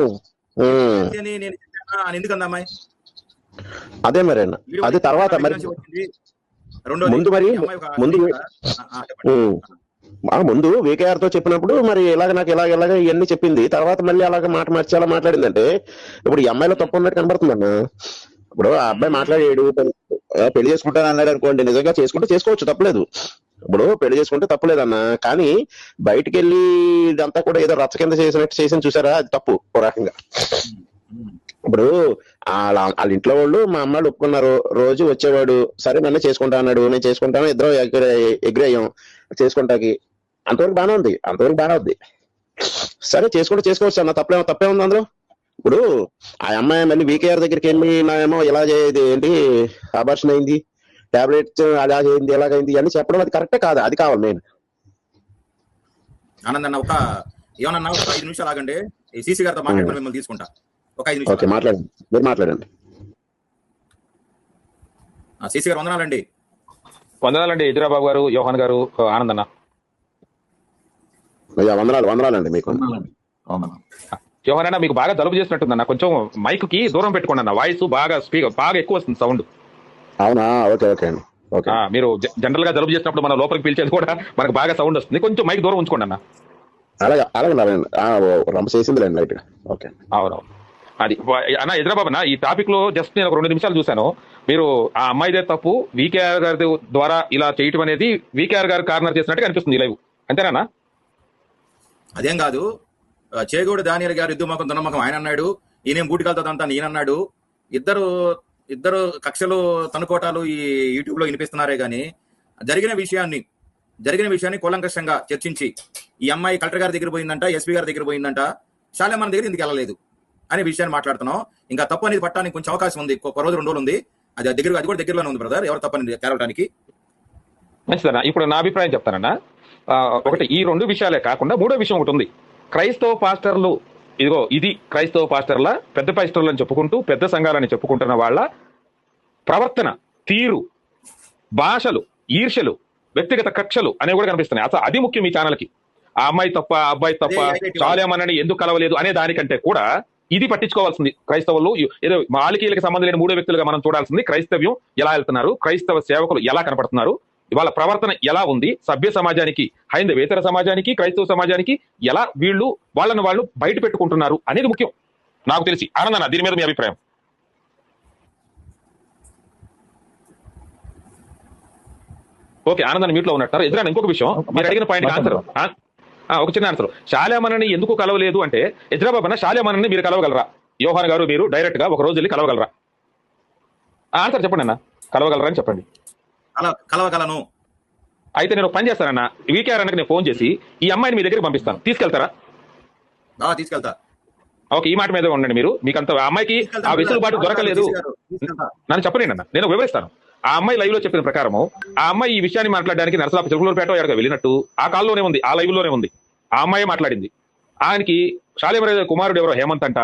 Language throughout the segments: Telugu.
ఉమ్, అని నేను చెప్పానా అని ఎందుకంది అమ్మాయి? అదే మరి అన్న. వీడియో అది తర్వాత దగ్గర మరి నుంచి వచ్చింది. రెండోది ముందు మరి ఈ అమ్మాయి ఒక ముందు స్త్రీ కదా. చెప్పండి. ఉమ్, ముందు VKR తో చెప్పినప్పుడు మరి ఇలాగ నాకు ఇలాగ ఇవన్నీ చెప్పింది. తర్వాత మళ్ళీ అలాగ మాట మార్చి అలా మాట్లాడిందంటే ఇప్పుడు ఈ అమ్మాయిలో తప్పు ఉన్నట్టు కనబడుతుందన్న. ఇప్పుడు ఆ అబ్బాయి మాట్లాడాడు, పెళ్లి చేసుకుంటాను అన్నాడు అనుకోండి, నిజంగా చేసుకుంటే చేసుకోవచ్చు, తప్పలేదు. ఇప్పుడు పెళ్లి చేసుకుంటే తప్పలేదన్న. కానీ బయటికి వెళ్ళి ఇదంతా కూడా ఏదో రచ్చ కింద చేసినట్టు చేసి చూసారా, అది తప్పు ఓ రకంగా. ఇప్పుడు వాళ్ళ ఇంట్లో వాళ్ళు మా అమ్మాళ్ళు ఒప్పుకున్నారు, రోజు వచ్చేవాడు, సరే నన్ను చేసుకుంటా అన్నాడు, నేను చేసుకుంటాను, ఇద్దరు ఎగ్రీ అయ్యాం చేసుకుంటాకి. అంతవరకు బాగానే ఉంది, అంతవరకు బాగానే ఉంది. సరే చేసుకుంటే చేసుకోవచ్చు అన్న, తప్పే ఉంది అందులో. ఇప్పుడు ఆ అమ్మాయి మళ్ళీ VKR దగ్గరికి వెళ్ళి నామేమో ఇలా చేయదు ఏంటి, అబార్షన్ అయింది, టాబ్లెట్స్ అలా అయింది ఎలాగైంది అని చెప్పడం అది కరెక్టే కాదు. అది కావాలి మెయిన్. ఆనంద్ అన్న ఏమన్నా ఒక 5 నిమిషాలు ఆగండి. ఈ సీసీ గారితో మాట్లాడి మిమ్మల్ని తీసుకుంటా. ఒక 5 నిమిషాలు. ఓకే, మాట్లాడండి, మీరు మాట్లాడండి. సీసీ గారు వందనాలండి. వందనాలండి హైదరాబాబు గారు, యోహాన్ గారు, ఆనంద్ అన్న. అయ్యా వందనాలండి మీకు. యోహాన్ అన్న, మీకు బాగా జలుబు చేసినట్టుందన్న, కొంచెం మైక్ కి దూరం పెట్టుకోండి అన్న, వాయిస్ బాగా బాగా ఎక్కువ వస్తుంది సౌండ్. అవునా, ఓకే ఓకే అండి. ఓకే, మీరు జనరల్ గా జలుబు చేసినప్పుడు మన లోపలికి పిలిచేది కూడా మనకు బాగా సౌండ్ వస్తుంది, కొంచెం మైక్ దూరం ఉంచుకోండి అన్న. అలాగే రంప చేసిందిలేండి లైట్. ఓకే, అవునవును. అది అన్న హైదరాబాద్ అన్న, ఈ టాపిక్ లో జస్ట్ నేను ఒక 2 నిమిషాలు చూశాను. మీరు ఆ అమ్మాయిదే తప్పు, VKR గారి ద్వారా ఇలా చేయటం అనేది VKR గారు కార్నర్ చేసినట్టు కనిపిస్తుంది లైవ్, అంతేనా? అదేం కాదు, చేగోడు దానియల్ గారు ఇద్దుమకం దున్నమకం ఆయన అన్నాడు, ఈయనేం బూటికాలతో ఈయనన్నాడు. ఇద్దరు కక్షలు తనుకోటాలు ఈ యూట్యూబ్ లో వినిపిస్తున్నారే గాని జరిగిన విషయాన్ని కూలంకషంగా చర్చించి ఈ అమ్మాయి కలెక్టర్ గారి దగ్గర పోయిందంట, SP గారి దగ్గర పోయిందంట, శాలేమన్ దగ్గర ఎందుకు వెళ్ళలేదు అనే విషయాన్ని మాట్లాడుతున్నాం. ఇంకా తప్పు అనేది పట్టడానికి కొంచెం అవకాశం ఉంది, ఒక రోజు 2 రోజులు ఉంది. అది కూడా దగ్గరలోనే ఉంది బ్రదర్, ఎవరు తప్పని తేలడానికి. మంచిదన్న. ఇప్పుడు నా అభిప్రాయం చెప్తానన్నా. ఒకటి ఈ 2 విషయాలే కాకుండా 3వ విషయం ఒకటి ఉంది. క్రైస్తవ పాస్టర్లు, ఇది క్రైస్తవ పాస్టర్ల, పెద్ద పాస్టర్లు అని చెప్పుకుంటూ, పెద్ద సంఘాలని చెప్పుకుంటున్న వాళ్ళ ప్రవర్తన, తీరు, భాషలు, ఈర్ష్యలు, వ్యక్తిగత కక్షలు అనేవి కూడా కనిపిస్తున్నాయి. అసలు అది ముఖ్యం ఈ ఛానల్కి. ఆ అమ్మాయి తప్ప, అబ్బాయి తప్ప, చాలేమనని ఎందుకు కలవలేదు అనే దానికంటే కూడా ఇది పట్టించుకోవాల్సింది. క్రైస్తవులు ఏదో మాలికీలకు సంబంధం లేని 3 వ్యక్తులుగా మనం చూడాల్సింది. క్రైస్తవ్యం ఎలా వెళ్తున్నారు, క్రైస్తవ సేవకులు ఎలా కనపడుతున్నారు, వాళ్ళ ప్రవర్తన ఎలా ఉంది, సభ్య సమాజానికి, హైందవేతర సమాజానికి, క్రైస్తవ సమాజానికి ఎలా వీళ్ళు వాళ్ళు బయట పెట్టుకుంటున్నారు అనేది ముఖ్యం నాకు తెలిసి. ఆనందన్న, దీని మీద మీ అభిప్రాయం? ఓకే, ఆనందన్న మ్యూట్ లో ఉన్నట్టారు. ఎదురైనా ఇంకొక విషయం, మీరు అడిగిన పాయింట్ ఆన్సర్, ఒక చిన్న ఆన్సర్. శాలేమనని ఎందుకు కలవలేదు అంటే, హైదరాబాద్ అన్న, శాలేమనని మీరు కలవగలరా? యోహాన్ గారు మీరు డైరెక్ట్ గా ఒక రోజు వెళ్ళి కలవగలరా? ఆన్సర్ చెప్పండి అన్న, కలవగలరా అని చెప్పండి. కలవగలను. అయితే నేను పని చేస్తానన్న, VKR అన్నకి నేను ఫోన్ చేసి ఈ అమ్మాయిని మీ దగ్గరికి పంపిస్తాను, తీసుకెళ్తారా? తీసుకెళ్తా. ఓకే, ఈ మాట మీద ఉండండి మీరు. మీకు అంత అమ్మాయికి ఆ వెసులుబాటు దొరకలేదు, నన్ను చెప్పలేండి అన్న, నేను వివరిస్తాను. ఆ అమ్మాయి లైవ్ లో చెప్పిన ప్రకారము ఆ అమ్మాయి ఈ విషయాన్ని మాట్లాడడానికి నరసరాపు చిలుకలూరుపేట ఎక్కడికి వెళ్ళినట్టు ఆ కాల్లోనే ఉంది, ఆ లైవ్ లోనే ఉంది. ఆ అమ్మాయి మాట్లాడింది. ఆయనకి శాలేమరాజు కుమారుడు ఎవరో హేమంత్ అంట.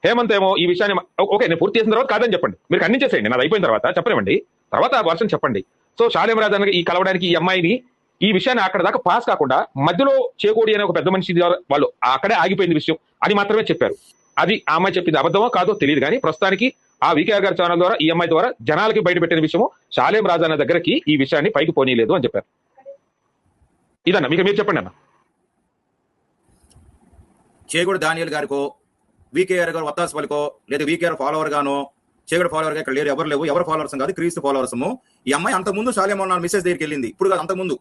హేమంత్ ఏమో ఈ విషయాన్ని, ఓకే నేను పూర్తి చేసిన తర్వాత కాదని చెప్పండి, మీరు ఖండించేసేయండి, నాది అయిపోయిన తర్వాత చెప్పనివ్వండి, తర్వాత ఆ వర్షం చెప్పండి. సో శాలేమరాజు అన్న ఈ కలవడానికి ఈ అమ్మాయిని, ఈ విషయాన్ని అక్కడ దాకా పాస్ కాకుండా మధ్యలో చేకోడి అనే ఒక పెద్ద మనిషి వాళ్ళు అక్కడే ఆగిపోయింది విషయం, అది మాత్రమే చెప్పారు. అది ఆ అమ్మాయి చెప్పింది అబద్ధమో కాదో తెలియదు, కానీ ప్రస్తుతానికి ఆ VKR గారి ఛానల్ ద్వారా ఈ అమ్మాయి ద్వారా జనాలకి బయట పెట్టిన విషయము శాలేం రాజు అన్న దగ్గరికి ఈ విషయాన్ని పైకి పోనీయలేదు అని చెప్పారు. ఇదన్న, మీరు చెప్పండి అన్న. చేగూడ దానియల్ గారికో, VKR గారు వత్తాసు పలికో, లేదా VKR ఫాలోవర్ గానో, చేగూడ ఫాలోవర్ గా ఇక్కడ లేరు, ఎవరు ఫాలోవర్స్ కాదు, క్రీస్తు ఫాలోవర్స్. ఈ అమ్మాయి అంతకుముందు శాలేమన్న మిస్సెస్ దగ్గరికి వెళ్ళింది, ఇప్పుడు కాదు, అంతకుముందు.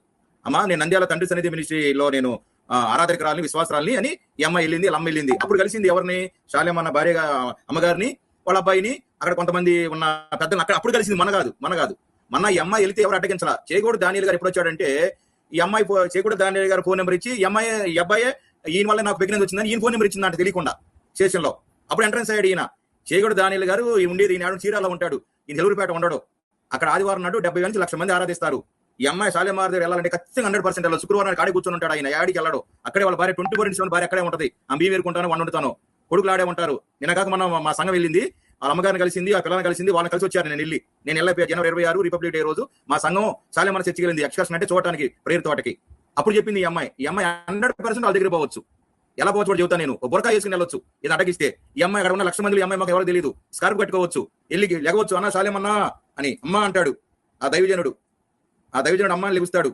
అమ్మా నేను నంద్యాల తండ్రి సన్నిధి మినిస్ట్రీలో నేను ఆరాధకురాలని, విశ్వాసరాలని అని ఈ అమ్మాయి వెళ్ళింది, వాళ్ళ అమ్మ వెళ్ళింది. అప్పుడు కలిసింది ఎవరిని? శాలేమన్న భార్యగా అమ్మగారిని, వాళ్ళ అబ్బాయిని, అక్కడ కొంతమంది ఉన్న పెద్దలు, అక్కడ అప్పుడు కలిసింది, మన కాదు. ఈ అమ్మాయి వెళ్తే ఎవరు అడ్డగించాల? చేగూడ దానియల్ గారు ఎప్పుడు వచ్చాడంటే, ఈ అమ్మాయి చేగూడ దానియల్ గారు ఫోన్ నెంబర్ ఇచ్చి, ఈ అబ్బాయి ఈయన వల్ల నాకు ప్రెగ్నెన్సీ వచ్చిందని ఈయన ఫోన్ నెంబర్ ఇచ్చింది అంటే తెలియకుండా స్టేషన్ లో. అప్పుడు ఎంట్రన్స్ అయ్యాడు ఈయన. చేగూడ దానియల్ గారు ఉండేది ఈయన చీరాలో ఉంటాడు, ఈయన తెలుగుపేట ఉండడు. అక్కడ ఆదివారం నాడు 70 నుంచి 1,00,000 మంది ఆరాధిస్తారు. ఈ అమ్మాయి శాలేమార్ దగ్గర వెళ్ళాలంటే ఖచ్చితంగా 100% వెళ్ళాలి. శుక్రవారం కాడి కూర్చొని ఉంటాడు ఆయన, యాడికి వెళ్ళాడు. అక్కడే వాళ్ళ భార్య 24/7 భార్య అక్కడే ఉంటది. ఆ బియ్యం వేరుకుంటాను, వండుతాను, కొడుకులు ఆడే ఉంటారు. నిన్న కాక మనం మా సంఘం వెళ్ళింది, వాళ్ళ అమ్మగారిని కలిసింది, ఆ పిల్లల్ని కలిసింది, వాళ్ళని కలిసి వచ్చారు. నేను వెళ్ళిపోయా జనవరి 26 రిపబ్లిక్ డే రోజు మా సంఘం శాలేమార్ చర్చికి వెళ్ళింది, ఎక్స్కర్షన్ అంటే చూడటానికి, ప్రేయర్ తోటకి. అప్పుడు చెప్పింది ఈ అమ్మాయి 100% వాళ్ళ దగ్గర పోవచ్చు. ఎలా పోవచ్చు కూడా చెబుతాను నేను. బురకా వేసుకుని వెళ్ళొచ్చు ఇది అటగిస్తే. ఈ అమ్మాయి అక్కడ ఉన్న 1,00,000 మంది ఈ అమ్మాయి మాకు ఎవరో తెలియదు, స్కార్ఫ్ కట్టుకోవచ్చు, వెళ్ళి లెగవచ్చు, అన్నా సాలేమన్నా అని అమ్మ అంటాడు ఆ దైవజనుడు. ఆ దైవజనుడు అమ్మాయిని లెగుస్తాడు.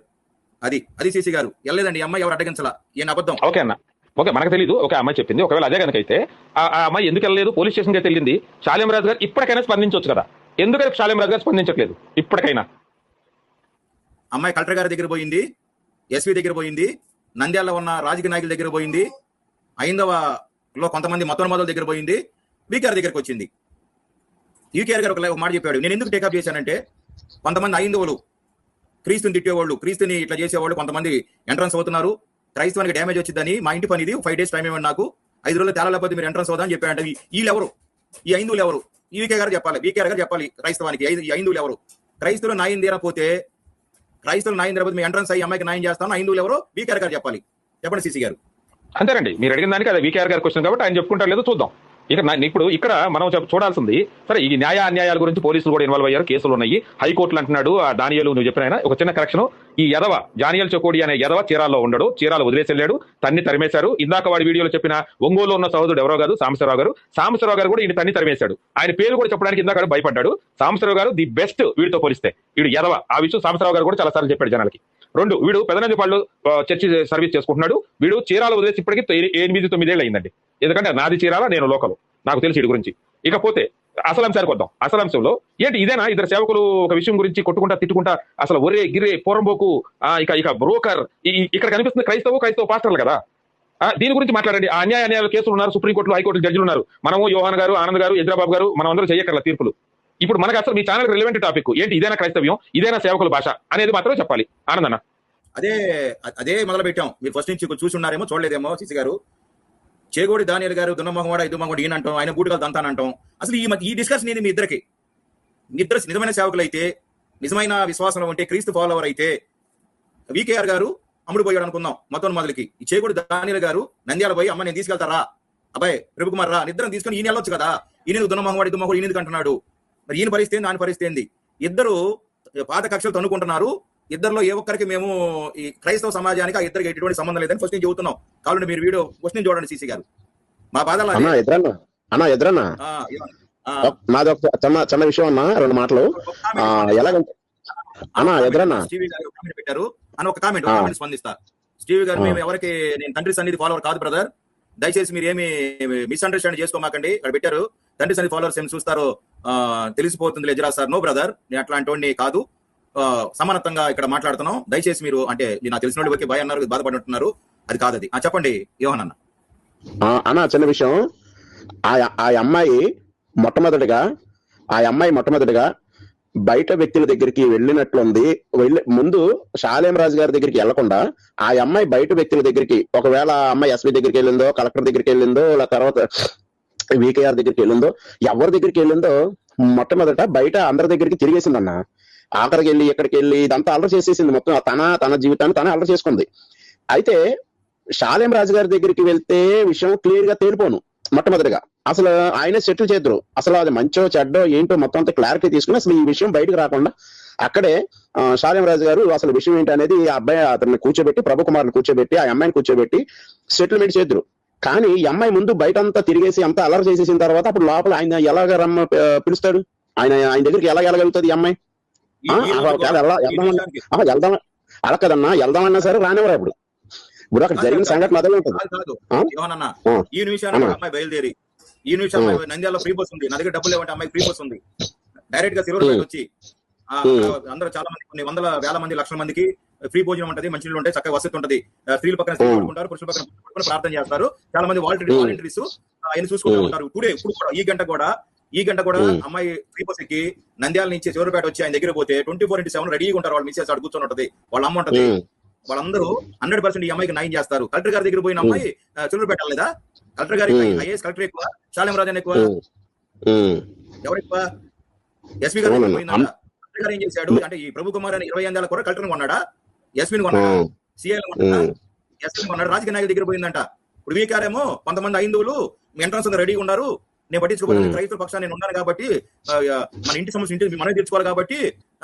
అది సీసీ గారు వెళ్ళలేదండి. ఈ అమ్మాయి ఎవరు అడ్డగించాలా? ఈయన అబద్ధం. ఓకే అన్న, ఓకే, మనకు తెలియదు. ఒక అమ్మాయి చెప్పింది. ఒకవేళ అదే కనుకైతే ఆ అమ్మాయి ఎందుకు వెళ్ళలేదు, పోలీస్ స్టేషన్కి అయితే వెళ్ళింది. శాలేం రాజు గారు ఇప్పటికైనా స్పందించవచ్చు కదా, ఎందుకైనా శాలేం రాజు గారు స్పందించట్లేదు ఇప్పటికైనా? అమ్మాయి కలెక్టర్ గారి దగ్గర పోయింది, ఎస్పీ దగ్గర పోయింది, నంద్యాలలో ఉన్న రాజకీయ నాయకుల దగ్గర పోయింది, ఐందవలో కొంతమంది మతోన్మాదుల దగ్గర పోయింది, వీకేఆర్ దగ్గరికి వచ్చింది. వీకేఆర్ గారు ఒక మాట చెప్పాడు. నేను ఎందుకు టేకప్ చేశానంటే, కొంతమంది ఐందవులు క్రీస్తుని తిట్టేవాళ్ళు, క్రీస్తుని ఇట్లా చేసేవాళ్ళు కొంతమంది ఎంట్రన్స్ అవుతున్నారు, క్రైస్తవానికి డ్యామేజ్ వచ్చిందని మా ఇంటి పని ఇది, 5 days టైం ఇవ్వండి నాకు, 5 రోజులు తేడా లేకపోతే మీరు ఎంట్రన్స్ అవుదా అని చెప్పాడంటే, వీళ్ళెవరు? ఈ ఐందువులు ఎవరు? ఈ వీకేఆర్ గారు చెప్పాలి. వీకేఆర్ గారు చెప్పాలి క్రైస్తవానికి ఈ ఐందువులు ఎవరు? క్రైస్తవులు న్యాయం తీరకపోతే, క్రైస్తవులు న్యాయం తీరకపోతే మీ ఎంట్రన్స్ అయ్యి అమ్మాయికి న్యాయం చేస్తాను, ఐందువులు ఎవరో వీకేఆర్ గారు చెప్పాలి. చెప్పండి సీసీ గారు. అంతేనండి, మీరు అడిగిన దానికి అదే వీకేఆర్ గారి క్వశ్చన్ కాబట్టి ఆయన చెప్పుకుంటారు లేదో చూద్దాం. ఇప్పుడు ఇక్కడ మనం చూడాల్సింది, సరే ఈ న్యాయ అన్యాయాల గురించి పోలీసులు కూడా ఇన్వాల్వ్ అయ్యారు, కేసులు ఉన్నాయి, హైకోర్టులు అంటున్నాడు. ఆ దానియాలు నువ్వు చెప్పిన ఆయన ఒక చిన్న కరెక్షన్, ఈ యదవ జానియల్ చకోడి అనే యదవ చీరాల్లో ఉండడు, చీరాలు వదిలేసి వెళ్ళాడు, తన్ని తరిమేశారు. ఇందాక వాడి వీడియోలో చెప్పిన ఒంగోలు ఉన్న సహోదరుడు ఎవరో కాదు, సాంబశివరావు గారు కూడా ఈయన తన్ని తరిమేశాడు. ఆయన పేరు కూడా చెప్పడానికి ఇందాక భయపడ్డాడు. సాంబశివరావు గారు ది బెస్ట్ వీడితో పోలిస్తే, వీడు యదవ. ఆ విషయం సాంబశివరావు గారు కూడా చాలా సార్లు చెప్పాడు జనాలకి. 2, వీడు పెదనందిపాళ్ళు చర్చి సర్వీస్ చేసుకుంటున్నాడు. వీడు చీరాలు వదిలేసి ఇప్పటికీ 8-9 ఏళ్ళు అయిందండి. ఎందుకంటే నాది చీరాల, నేను లోకలు, నాకు తెలిసి వీడి గురించి. ఇకపోతే అసలు అంశానికి వద్దాం. అసలు అంశంలో ఏంటి, ఇదేనా ఇద్దరు సేవకులు ఒక విషయం గురించి కొట్టుకుంటా తిట్టుకుంటా అసలు ఒరే గిరే పోరంబోకు ఇక బ్రోకర్ ఇక్కడ కనిపిస్తుంది క్రైస్తవ పాస్టర్లు కదా. దీని గురించి మాట్లాడండి. ఆ అన్యాయాలు కేసులు ఉన్నారు, సుప్రీంకోర్టులో హైకోర్టు జడ్జిలు ఉన్నారు. మనము యోహాన్ గారు, ఆనంద్ గారు, ఎజ్రాబాబు గారు, మనం అందరూ చేయక్కర్ల తీర్పులు. ఇప్పుడు మనకు అసలు మీ ఛానల్ రిలవెంట్ టాపిక్ ఏంటి, ఇదేనా క్రైస్తవ్యం, ఇదేనా సేవకుల భాష అనేది మాత్రమే చెప్పాలి. ఆనందన్న అదే మొదలు పెట్టాం. మీరు ఫస్ట్ నుంచి చూసి ఉన్నారేమో, చూడలేదేమో సీసీ గారు. చేగోడి దానియల్ గారు దున్నమొహవాడ ఇద్దుమొహవాడు ఈయన అంటాం, ఆయన బూటుగా దంతానంటాం. అసలు ఈ డిస్కషన్ ఇది మీ ఇద్దరికి. ఇద్దరు నిజమైన సేవకులు అయితే, నిజమైన విశ్వాసంలో ఉంటే, క్రీస్తు ఫాలోవర్ అయితే, వీకేఆర్ గారు అమ్ముడు పోయాడు అనుకుందాం మతోన్మాదులకి. ఈ చేగోడి దానియల్ గారు నంద్యాల పోయి అమ్మ నేను తీసుకెళ్తారా అబ్బాయి రవికుమార్ రా నిద్రం తీసుకుని ఈయన వెళ్ళొచ్చు కదా. ఈయన దున్నమొహవాడు ఇద్దుమొహవాడు ఈయన ఎందుకు అంటున్నాడు? మరి ఈయన పరిస్థితి ఏంది, ఆయన పరిస్థితి ఏంది? ఇద్దరు పాత కక్షలు తన్నుకుంటున్నారు. ఇద్దరులో ఏ ఒక్కరికి మేము ఈ క్రైస్తవ సమాజానికి ఆ ఇద్దరికి ఎటువంటి సంబంధం లేదని ఫస్ట్ నుంచి చెబుతున్నాం. కాబట్టి మీరు వీడియో క్వశ్చన్ చూడండి సీసీ గారు. మా బాధలు ఎదురన్నా నాది ఒక చిన్న విషయం అన్నా, 2 మాటలు. ఎలాగంటే అన్నా ఎదురన్నా స్టీవీ గారు కామెంట్ పెట్టారు అని ఒక కామెంట్ స్పందిస్తా. స్టీవీ గారు, మేము ఎవరికి నేను తండ్రి సన్నిధి ఫాలోవర్ కాదు బ్రదర్, దయచేసి మీరు ఏమి మిస్అండర్స్టాండ్ చేసుకోమాకండి. ఇక్కడ పెట్టారు తండ్రి సన్నిధి ఫాలోవర్స్ ఏమి చూస్తారో తెలిసిపోతుంది ఎజరా సార్. నో బ్రదర్, నేను అట్లాంటి వాడిని కాదు, సమానత్వంగా ఇక్కడ మాట్లాడుతున్నాం. దయచేసి మీరు అంటే నాకు తెలిసిన వాళ్ళు ఓకే భయ అన్నారు, బాధపడుతున్నారు, అది కాదు అది. చెప్పండి యోహాన్ అన్న. చిన్న విషయం, ఆ అమ్మాయి మొట్టమొదటిగా బయట వ్యక్తుల దగ్గరికి వెళ్ళినట్లుంది. ముందు శాలేం రాజు గారి దగ్గరికి వెళ్లకుండా ఆ అమ్మాయి బయట వ్యక్తుల దగ్గరికి, ఒకవేళ ఆ అమ్మాయి ఎస్పీ దగ్గరికి వెళ్ళిందో, కలెక్టర్ దగ్గరికి వెళ్ళిందో, తర్వాత వీకేఆర్ దగ్గరికి వెళ్ళిందో, ఎవరి దగ్గరికి వెళ్ళిందో మొట్టమొదట బయట అందరి దగ్గరికి తిరిగేసిందన్న. ఆఖరికి వెళ్ళి ఎక్కడికి వెళ్ళి ఇదంతా అల్లరి చేసేసింది. మొత్తం తన జీవితాన్ని తనే అల్లరి చేసుకుంది. అయితే శాలేం రాజు గారి దగ్గరికి వెళ్తే విషయం క్లియర్ గా తేలిపోను. మొట్టమొదటిగా అసలు ఆయనే సెటిల్ చేద్దరు. అసలు అది మంచో చెడ్డో ఏంటో మొత్తం అంతా క్లారిటీ తీసుకుని అసలు ఈ విషయం బయటకు రాకుండా అక్కడే శాలేం రాజు గారు అసలు విషయం ఏంటి అనేది ఆ అబ్బాయి అతన్ని కూర్చోబెట్టి, ప్రభు కుమార్ని కూర్చోబెట్టి, ఆ అమ్మాయిని కూర్చోబెట్టి సెటిల్మెంట్ చేద్దరు. కానీ ఈ అమ్మాయి ముందు బయట అంతా తిరిగేసి అంతా అల్లరి చేసేసిన తర్వాత అప్పుడు లోపల ఆయన ఎలాగ పిలుస్తాడు? ఆయన దగ్గరికి ఎలా వెళ్ళగలుగుతుంది ఈ అమ్మాయి? వెళ్దాం అలా కదన్నా, వెళ్దామన్నా సరే రానివరా. ఇప్పుడు అక్కడ జరిగిన సంఘటన అదే ఉంటుంది. ఈ నిమిషాన్ని అమ్మాయి బయలుదేరి ఈ నిమిషం నంద్యాలలో ఫ్రీ బస్ ఉంది, నా దగ్గర డబ్బులు లేవంటే అమ్మాయి ఫ్రీ బస్ ఉంది, డైరెక్ట్ గా సిల్వర్పేట వచ్చి అందరూ చాలా మంది, కొన్ని వందల వేల మంది, లక్షల మందికి ఫ్రీ భోజనం ఉంటది, మంచినీళ్ళు ఉంటాయి, చక్కగా వసతి ఉంటది. స్త్రీల పక్కన స్త్రీలు పడుకుంటారు, పురుషుల పక్కన ప్రార్థన చేస్తారు. చాలా మంది వాలంటీర్స్ ఆయన చూసుకుంటూ ఉంటారు. ఇప్పుడు కూడా ఈ గంట కూడా అమ్మాయి ఫ్రీ బస్ ఎక్కి నంద్యాల నుంచి చివరిపేట వచ్చి ఆయన దగ్గర పోతే 24/7 రెడీగా ఉంటారు. వాళ్ళు మిస్సెస్ అక్కడ కూర్చొని ఉంటది, వాళ్ళ అమ్మ ఉంటది. వాళ్ళందరూ 100% ఈ అమ్మాయికి న్యాయం చేస్తారు. కలెక్టర్ గారి దగ్గర పోయిన అమ్మాయి చివరిపేట లేదా? కలెక్టర్ గారికి ఐఏఎస్ కలెక్టర్ ఎక్కువ, శాలేం రాజన్ ఎక్కువ, ఎవరు ఎక్కువ? ఎస్పీ గారు పోయిందా? కలెక్టర్ గారు ఏం చేశాడు అంటే ఈ ప్రభు కుమార్ అని 25 ఏళ్ళ కూడా కలెక్టర్ కొన్నాడా, ఎస్పీని కొన్నాడా, సిఐలు కొన్నాడా, ఎస్పీని కొన్నాడు. రాజకీయ నాయకుల దగ్గర పోయిందంట. ఇప్పుడు వీకార్ ఏమో కొంతమంది ఐందువులు ఎంట్రన్స్ రెడీగా ఉన్నారు, నేను పట్టించుకోవాలి, రైతుల పక్షాన్ని నేను ఉన్నాను కాబట్టి, మన ఇంటి సమస్య ఇంటి మనమే తెచ్చుకోవాలి కాబట్టి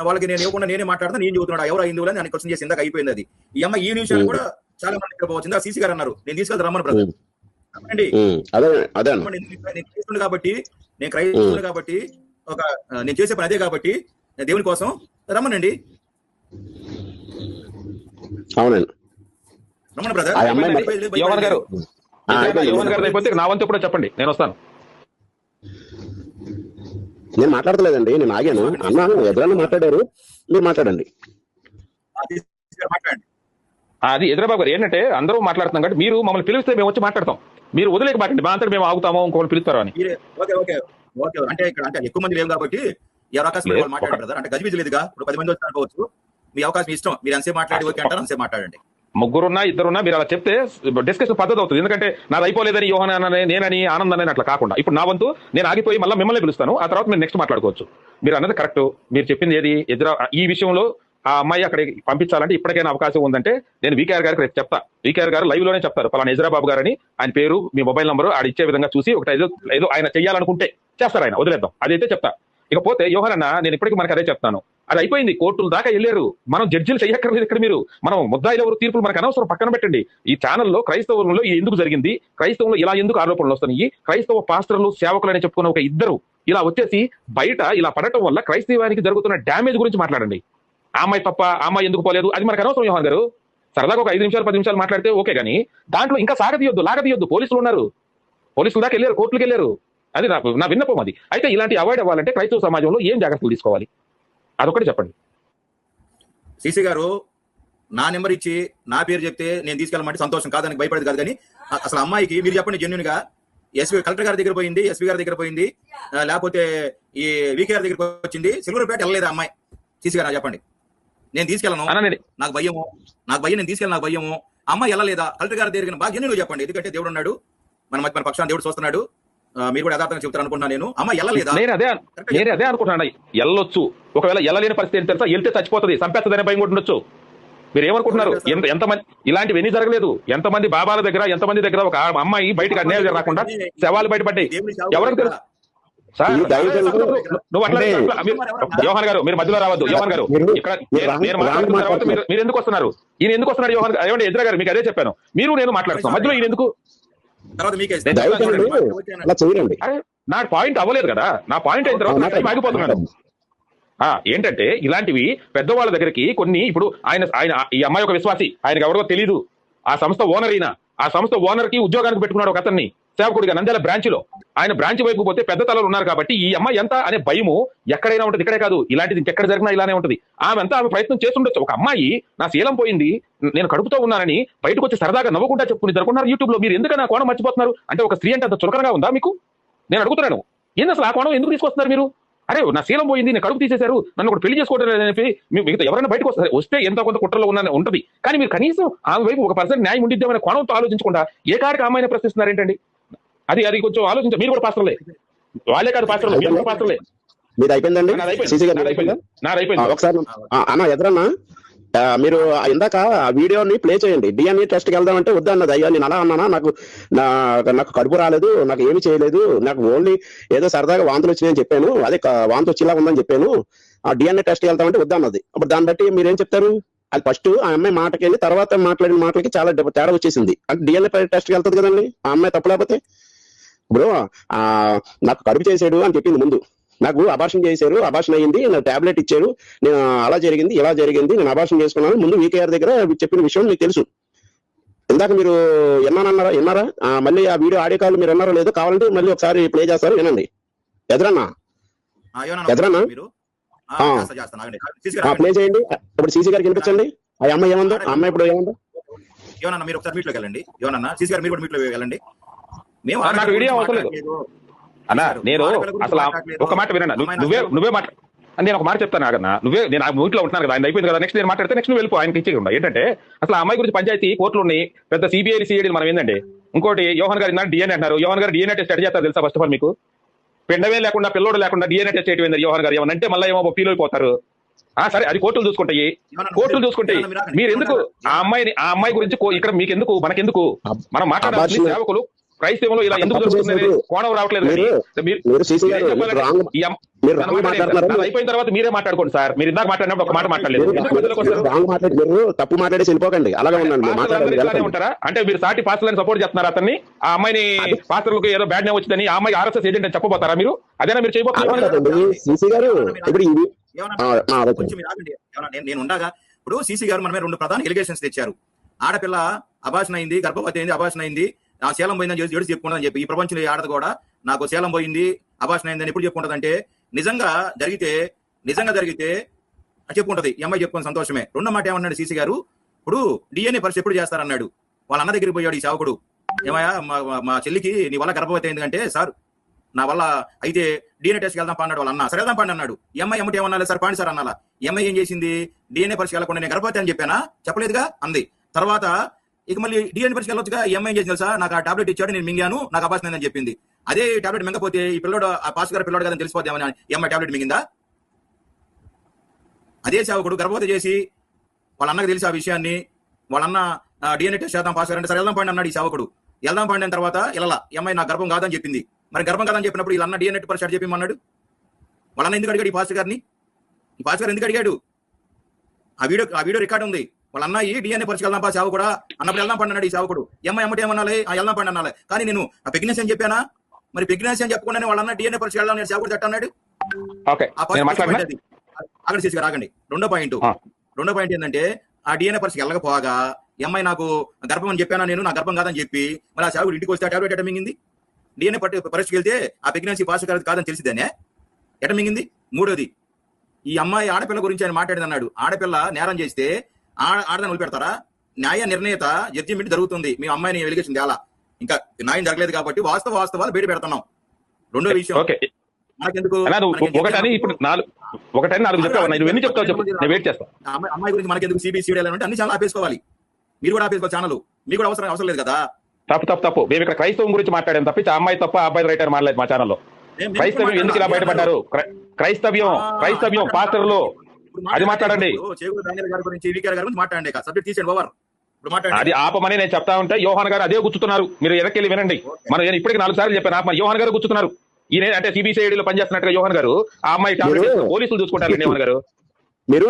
వాళ్ళకి నేను ఇవ్వకుండా నేనే మాట్లాడతా, నేను చెబుతున్నాడు ఎవరు హిందువులని అని క్వశ్చన్ చేసి ఇందాక అయిపోయింది అది. ఈ అమ్మాయి ఈ నిమిషాలు కూడా చాలా మంది నిద్రపోవచ్చు. సీసీ గారు అన్నారు నేను తీసుకెళ్తా రమ్మని బ్రదర్. రమ్మండి. అదే అదే అన్న. నేను క్రైస్తవుడు కాబట్టి నేను చేసే పని అదే కాబట్టి దేవుని కోసం రమ్మనండి. అవునండి. రమ్మను బ్రదర్. యోహాన్ గారు అయిపోతే నా వంతు ఎప్పుడో చెప్పండి, నేను వస్తాను. నేను మాట్లాడతలేదండి, నేను ఆగాను. అన్న ఎదురన్నా మాట్లాడారు, మీరు మాట్లాడండి. అది ఎదురబాబు గారు ఏంటంటే అందరూ మాట్లాడుతున్నాం కాబట్టి మీరు మమ్మల్ని పిలిస్తే మేము వచ్చి మాట్లాడతాం. మీరు వదిలేక మాట్లాడండి, మా అంతా మేము ఆగుతామో ఇంకోళ్ళు పిలుస్తారో అని. అంటే ఇక్కడ అంటే ఎక్కువ మంది లేవు కాబట్టి ఎవరు అవకాశం మాట్లాడారు బ్రదర్. అంటే గజిబిజి లేదుగా, ఇప్పుడు 10 మంది వచ్చి అనుకోవచ్చు. మీ అవకాశం ఇష్టం, మీరు అంతే మాట్లాడి ఓకే అంటారు, అంతే మాట్లాడండి. ముగ్గురున్నా ఇద్దరున్నా మీరు అలా చెప్తే డిస్కషన్ పద్ధతి అవుతుంది. ఎందుకంటే నాది అయిపోలేదని యోహాన్ నేనని ఆనంద్ అట్లా కాకుండా ఇప్పుడు నా వంతు నేను ఆగిపోయి మళ్ళీ మిమ్మల్ని పిలుస్తాను, ఆ తర్వాత మీరు నెక్స్ట్ మాట్లాడుకోవచ్చు. మీరు అన్నది కరెక్ట్. మీరు చెప్పింది ఏది ఈ విషయంలో ఆ అమ్మాయి అక్కడికి పంపించాలంటే ఇప్పటికైనా అవకాశం ఉందంటే నేను వీకేఆర్ గారికి రేపు చెప్తా. వీకేఆర్ గారు లైవ్ లోనే చెప్తారు పలానా ఎజ్రాబాబు గారు అని, ఆయన పేరు మీ మొబైల్ నంబరు ఆడ ఇచ్చే విధంగా చూసి ఒకటి ఏదో ఆయన చెయ్యాలనుకుంటే చేస్తారు, ఆయన వదిలేద్దాం, అదైతే చెప్తా. ఇకపోతే యోహాన్ అన్న నేను ఇప్పటికీ మనకు అదే చెప్తాను, అది అయిపోయింది, కోర్టుల దాకా వెళ్ళారు, మనం జడ్జిలు చెయ్యక్కర్లేదు ఇక్కడ. మీరు మనం ముద్దాయిలు ఎవరు తీర్పులు మనకు అనవసరం, పక్కన పెట్టండి. ఈ ఛానల్లో క్రైస్తవులలో ఇది ఎందుకు జరిగింది, క్రైస్తవంలో ఇలా ఎందుకు ఆరోపణలు వస్తున్నాయి, క్రైస్తవ పాస్టర్లు సేవకులు అని చెప్పుకున్న ఒక ఇద్దరు ఇలా వచ్చేసి బయట ఇలా పడటం వల్ల క్రైస్తవానికి జరుగుతున్న డ్యామేజ్ గురించి మాట్లాడండి. ఆ అమ్మాయి తప్ప, ఆ అమ్మాయి ఎందుకు పోలేదు, అది మనకు అనవసరం యోహాన్ గారు. సరదాగా ఒక 5 నిమిషాలు 10 నిమిషాలు మాట్లాడితే ఓకే, కానీ దాంట్లో ఇంకా లాగదీయొద్దు. పోలీసులు ఉన్నారు, పోలీసుల దాకా వెళ్ళారు, కోర్టులకు వెళ్ళారు. అది నా విన్నపం. అది అయితే ఇలాంటి అవాయిడ్ అవ్వాలంటే క్రైస్తవ సమాజంలో ఏం జాగ్రత్తలు తీసుకోవాలి అదొకటి చెప్పండి. సీసీ గారు నా నెంబర్ ఇచ్చి నా పేరు చెప్తే నేను తీసుకెళ్ళమంటే సంతోషం, కాదని భయపడేది కాదు. కానీ అసలు అమ్మాయికి మీరు చెప్పండి, జెన్యున్ గా కలెక్టర్ గారి దగ్గర పోయింది, ఎస్పీ గారి దగ్గర పోయింది, లేకపోతే ఈ వీకే గారి దగ్గర వచ్చింది, సిల్వర్పేట వెళ్ళలేదు అమ్మాయి. సీసీ గారు చెప్పండి, నేను తీసుకెళ్ళను, నాకు భయం, నేను తీసుకెళ్ళి నాకు భయము. అమ్మాయి వెళ్ళలేదా కలెక్టర్ గారి దగ్గర? బాగా జెన్యున్ చెప్పండి, ఎందుకంటే దేవుడు ఉన్నాడు, మన పక్షాన్ని దేవుడు చూస్తున్నాడు. మీరు కూడా యథార్థంగా చెప్తారు అనుకుంటున్నాను. నేను అమ్మాయి వెళ్ళలేదా? నేను అదే అనుకుంటున్నాను, వెళ్ళొచ్చు. ఒకవేళ వెళ్ళలేని పరిస్థితి ఏంటి తెలుసా, వెళ్తే చచ్చిపోతుంది, చంపేస్తుందనే భయం కూడా ఉండొచ్చు. మీరు ఏమనుకుంటున్నారు? ఎంతమంది ఇలాంటివి ఎన్ని జరగలేదు? ఎంతమంది బాబాల దగ్గర, ఎంతమంది దగ్గర ఒక అమ్మాయి బయటకు అన్యాయం రాకుండా శవాలు బయటపడ్డాయి, ఎవరికి తెలుసు? నువ్వు అట్లా యోహాన్ గారు మీరు మధ్యలో రావద్దు. యోహాన్ గారు ఇక్కడ నేను మాట్లాడుతున్న తర్వాత మీరు ఎందుకు వస్తున్నారు? ఈయన ఎందుకు వస్తున్నారు? యోహాన్ గారు ఏమంటే ఎదురా గారు మీకు అదే చెప్పాను, మీరు నేను మాట్లాడుతున్నాం, మధ్యలో ఈయన ఎందుకు? నా పాయింట్ అవ్వలేదు కదా, నా పాయింట్ అయిన తర్వాత ఆగిపోతున్నాను. ఏంటంటే ఇలాంటివి పెద్దవాళ్ళ దగ్గరికి కొన్ని, ఇప్పుడు ఆయన ఈ అమ్మాయి ఒక విశ్వాసి, ఆయనకు ఎవరో తెలీదు, ఆ సంస్థ ఓనర్ అయినా, ఆ సంస్థ ఓనర్ కి ఉద్యోగానికి పెట్టుకున్నాడు ఒక అతన్ని సేవకుడిగా నంద్యాల బ్రాంచ్ లో. ఆయన బ్రాంచ్ వైపు పోతే పెద్ద తలలు ఉన్నారు కాబట్టి ఈ అమ్మాయి ఎంత అనే భయము ఎక్కడైనా ఉంటుంది, ఇక్కడే కాదు, ఇలాంటిది ఇంకెక్కడ జరిగినా ఇలానే ఉంటుంది. ఆమె ప్రయత్నం చేస్తుండొచ్చు. ఒక అమ్మాయి నా శీలం పోయింది, నేను కడుపుతో ఉన్నానని బయటకు వచ్చి సరదాగా నవ్వుకుంటా చెప్పుకుని జరుగుతున్నారు యూట్యూబ్ లో. మీరు ఎందుకని ఆ కోణం మర్చిపోతున్నారు? అంటే ఒక స్త్రీ అంటే అంత చులకనగా ఉందా మీకు? నేను అడుగుతున్నాను, ఏంది అసలు ఆ కోణం ఎందుకు తీసుకొస్తున్నారు మీరు? అరే నా శీలం పోయింది, నేను కడుపు తీసేశారు, నన్ను ఒకటి పెళ్లి చేసుకోవడం లేదని చెప్పి మిగతా ఎవరైనా బయటకు వస్తే ఎంత కొంత కుట్రలో ఉంటుంది, కానీ మీరు కనీసం ఆమె వైపు ఒక పర్సెంట్ న్యాయం ఉండిద్దామనే కోణంతో ఆలోచించకుండా ఏ కాడికి అమ్మాయిని ప్రశ్నిస్తున్నారు ఏంటండి? అది కొంచెం ఆలోచించారు. మీరు కూడా పాస్టర్లే, వాళ్ళే కాదు పాస్టర్లే, మీరు కూడా పాస్టర్లే. మీది అయిపోయిందండి? ఒకసారి అన్న ఎదురన్నా మీరు ఇందాక ఆ వీడియోని ప్లే చేయండి. డిఎన్ఏ టెస్ట్ కి వెళ్దామంటే వద్దన్నది. అయ్యా నేను అలా అన్నానా, నాకు కడుపు రాలేదు, నాకు ఏమి చేయలేదు, నాకు ఓన్లీ ఏదో సరదాగా వాంతులు వచ్చినాయని చెప్పాను, అదే వాంతి వచ్చేలా ఉందని చెప్పాను, ఆ డిఎన్ఏ టెస్ట్ కి వెళ్తామంటే వద్దన్నది. అప్పుడు దాన్ని బట్టి మీరేం చెప్తారు? అది ఫస్ట్ ఆ అమ్మాయి మాటకి వెళ్ళి తర్వాత మాట్లాడిన మాటలకి చాలా తేడా వచ్చేసింది. అంటే డిఎన్ఏ టెస్ట్ కి వెళ్తుంది కదండి ఆ అమ్మాయి, తప్పు లేకపోతే. ఇప్పుడు నాకు కడుపు చేసాడు అని చెప్పింది ముందు, నాకు అబార్షన్ చేశారు, అబార్షన్ అయ్యింది, నాకు టాబ్లెట్ ఇచ్చారు, నేను అలా జరిగింది ఇలా జరిగింది, నేను అబార్షన్ చేసుకున్నాను, ముందు వీకేఆర్ దగ్గర చెప్పిన విషయం మీకు తెలుసు. ఇందాక మీరు విన్నారా? మళ్ళీ ఆ వీడియో ఆడియో కాల్ మీరు విన్నారో లేదో, కావాలంటే మళ్ళీ ఒకసారి ప్లే చేస్తారు, వినండి. ఎదురన్నా ప్లే చేయండి. ఇప్పుడు సీసీ గారికి వినిపించండి. ఆ అమ్మాయి ఏమందో, ఆ అమ్మాయి ఇప్పుడు ఏమందో ఏమన్నా మీరు ఒకసారి మీట్లోకి వెళ్ళండి. ఏమన్నా సీసీ గారు మీరు కూడా మీట్లోకి వెళ్ళండి. నాకు వీడియో అవసరం లేదు అన్నా. నేను అసలు ఒక మాట వినన్నా, నువ్వే మాట్లాడు. నేను ఒక మాట చెప్తాను ఆగన్నా, నేను ఆ ఇంట్లో ఉంటున్నాను కదా, ఆయన అయిపోయింది కదా, నెక్స్ట్ నేను మాట్లాడితే నెక్స్ట్ నువ్వు వెళ్ళిపో, ఆయనకి ఇచ్చేయకుండా. ఏంటంటే అసలు ఆ అమ్మాయి గురించి పంచాయతీ కోర్టులు ఉన్నాయి, పెద్ద సిబిఐ సిఐడి మనం ఏంటంటే. ఇంకోటి యోహాన్ గారు డిఎన్ఏ అంటున్నారు. యోహాన్ గారు డిఎన్ఏ టెస్ట్ ఎట్లా చేస్తారు తెలుసా? ఫస్ట్ ఆఫ్ ఆల్ మీకు పిండమే లేకుండా పిల్లోడు లేకుండా డిఎన్ఏ టెస్ట్ చేయడం యోహాన్ గారు ఏమనంటే మళ్ళీ ఏమో ఫీల్ అయిపోతారు. సరే అది కోర్టులు చూసుకుంటాయి, మీరు ఎందుకు ఆ అమ్మాయి గురించి ఇక్కడ మీకు ఎందుకు, మనకెందుకు? మనం మాట్లాడాల్సింది సేవకులు క్రైస్తవంలో ఇలా ఎందుకు తప్పు జరుగుతుంది చేశారు. కోణం రావట్లేదు కానీ మీరు సీసీ గారు రాంగ్ మీరు రాంగ్ మాట్లాడుతున్నారు. అది అయిపోయిన తర్వాత మీరే మాట్లాడుకోండి సార్. మీరు ఇందాక మాట్లాడినప్పుడు ఒక మాట మాట్లాడలేదు. ఎందుకు మధ్యలోకి వస్తారు? రాంగ్ మాట్లాడి మీరు తప్పు మాట్లాడేసి వెళ్ళిపోకండి. అలాగే ఉండండి. పాస్టర్లు ఇలానే ఉంటారా? అంటే మీరు సాటి పాస్టర్లను సపోర్ట్ చేస్తున్నారు అతన్ని, ఆ అమ్మాయిని పాస్టర్లకు ఏదో బ్యాడ్ నేమ్ వచ్చిందని ఆ అమ్మాయి RSS ఏజెంట్ అని చెప్పబోతారా మీరు? అదేనా మీరు చేయబోతున్నారు? సీసీ గారు ఇప్పుడు ఇది కొంచెం మీరు ఆగండి. నేను ఉండగా ఇప్పుడు సీసీ గారు మన మీద 2 ప్రధాన ఎలిగేషన్స్ తెచ్చారు. ఆడపిల్ల అభాషణ అయింది, గర్భవతి అయింది, అభాషణ అయింది, నా శీలం పోయిందని ఏడు చెప్పుకుంటుందని చెప్పి ఈ ప్రపంచంలో ఆడదు కూడా నాకు శీలం పోయింది, అభాషణ అయిందని ఎప్పుడు చెప్పుకుంటదంటే నిజంగా జరిగితే చెప్పుకుంటది. ఈ అమ్మాయి చెప్పుకున్న సంతోషమే. రెండో మాట ఏమన్నాడు సీసీ గారు, ఇప్పుడు DNA పరీక్ష ఎప్పుడు చేస్తారన్నాడు. వాళ్ళ అన్న దగ్గరికి పోయాడు ఈ సేవకుడు. ఏమయ్యా మా చెల్లికి నీ వల్ల గర్భవతి అయింది అంటే, సార్ నా వల్ల అయితే DNA టెస్ట్ వెళ్దాం అన్నాడు వాళ్ళ అన్న. సరే వెళ్దాం పండి అన్నాడు. ఎంఐ ఎమ్మటి ఏమన్నా సార్ పాండి సార్ అన్నాలా. ఎంఐ ఏం చేసింది, DNA పరీక్ష వెళ్ళకుండా నేను గర్భవతి అని చెప్పానా, చెప్పలేదుగా అంది. తర్వాత ఇక మళ్ళీ DNA పరీక్ష వెళ్ళొచ్చుగా. ఎంఐ ఏం చేసింది తెలుసా, నాకు ఆ టాబ్లెట్ ఇచ్చాడు, నేను మింగాను, నాకు అభాషణ అయిందని చెప్పింది. అదే టాబ్లెట్ మింగపోతే ఈ పిల్లడు ఆ పాస్ గారు పిల్లడు కదని తెలిసిపోద్దామని ఎంఐ టాబ్లెట్ మింగిందా? అదే సేవకుడు గర్భవతి చేసి వాళ్ళ అన్నకు తెలిసి ఆ విషయాన్ని, వాళ్ళ అన్న DNA టెస్ట్ చేద్దాం పాస్ గారు అంటే సరే వెళ్దాం పండి అన్నాడు ఈ సేవకుడు. వెళ్దాం పండి అయిన తర్వాత ఇలా ఎంఐ నాకు గర్భం కాదని చెప్పింది. మరి గర్భం కాదని చెప్పినప్పుడు వీళ్ళ అన్న DNA పరీక్ష చెప్పమన్నాడు. వాళ్ళ అన్న ఎందుకు అడిగాడు ఈ పాస్ గారిని? ఈ పాస్ గారు ఎందుకు అడిగాడు? ఆ వీడియో రికార్డు ఉంది. వాళ్ళ అన్న ఈ DNA పరీక్ష వెళ్దాం పా సేవ కూడా అన్నప్పుడు వెళ్దాం పండి అన్నాడు ఈ సేవకుడు. ఎంఐ ఎమ్మటి ఏమన్నాలి, ఆ వెళ్దాం పండి అనాలి. కానీ నేను ఆ ప్రెగ్నెన్సీ అని చెప్పానా? మరి ప్రెగ్నెన్సీ అని చెప్పకుండానే వాళ్ళ అన్న DNA పరీక్ష వెళ్దాం సేవకుడు తట్ట అన్నాడు. అక్కడ చేసి రాగండి. రెండో పాయింట్ ఏంటంటే ఆ DNA పరీక్ష వెళ్ళకపోగా ఎంఐ నాకు గర్భం అని చెప్పానా, నేను నా గర్భం కాదని చెప్పి మరి ఆ సేవకుడు ఇంటికి వస్తే ఆ టాబ్లెట్ ఎట మింగింది? DNA పరీక్షకి వెళ్తే ఆ ప్రెగ్నెన్సీ పాస్ కాదని తెలిసిదేనే ఎట మింగింది? మూడోది, ఈ అమ్మాయి ఆడపిల్ల గురించి ఆయన మాట్లాడింది అన్నాడు. ఆడపిల్ల నేరం చేస్తే ఆడదాన్ని వదిలిపెడతారా? న్యాయ నిర్ణేత జడ్జిమెంట్ జరుగుతుంది. మీ అమ్మాయిని వెలిగేసింది అలా ఇంకా న్యాయం జరగలేదు కాబట్టి వాస్తవాలు బయట పెడుతున్నాం. రెండో విషయం మనకెందుకు అమ్మాయి గురించి మనకెందుకు CBC అంటే అన్ని ఛానల్ ఆపేసుకోవాలి. మీరు కూడా ఆపేసుకోవాలి ఛానల్. మీకు కూడా అవసరం లేదు కదా. తప్పు మేము ఇక్కడ క్రైస్తవం గురించి మాట్లాడాం తప్ప ఆ అమ్మాయి తప్ప అబ్బాయి రైటర్ మాట్లాడలేదు మా ఛానల్లో. క్రైస్తవ్యం ఎందుకు ఇలా బయటపడ్డారు? క్రైస్తవ్యం పాస్టర్లు అది మాట్లాడండి. అది ఆపమని నేను చెప్తా ఉంటే యోహాన్ గారు అదే గుచ్చుతున్నారు. మీరు వెనక్కి వినండి. మనం ఇప్పటికి 4 సార్లు చెప్పాను ఆపమని. యోహాన్ గారు గుచ్చుతున్నారు. ఈయన అంటే CBCIDలో పనిచేస్తున్నట్టుగా యోహాన్ గారు ఆ అమ్మాయి పోలీసులు చూసుకుంటారు. యోహాన్ గారు మీరు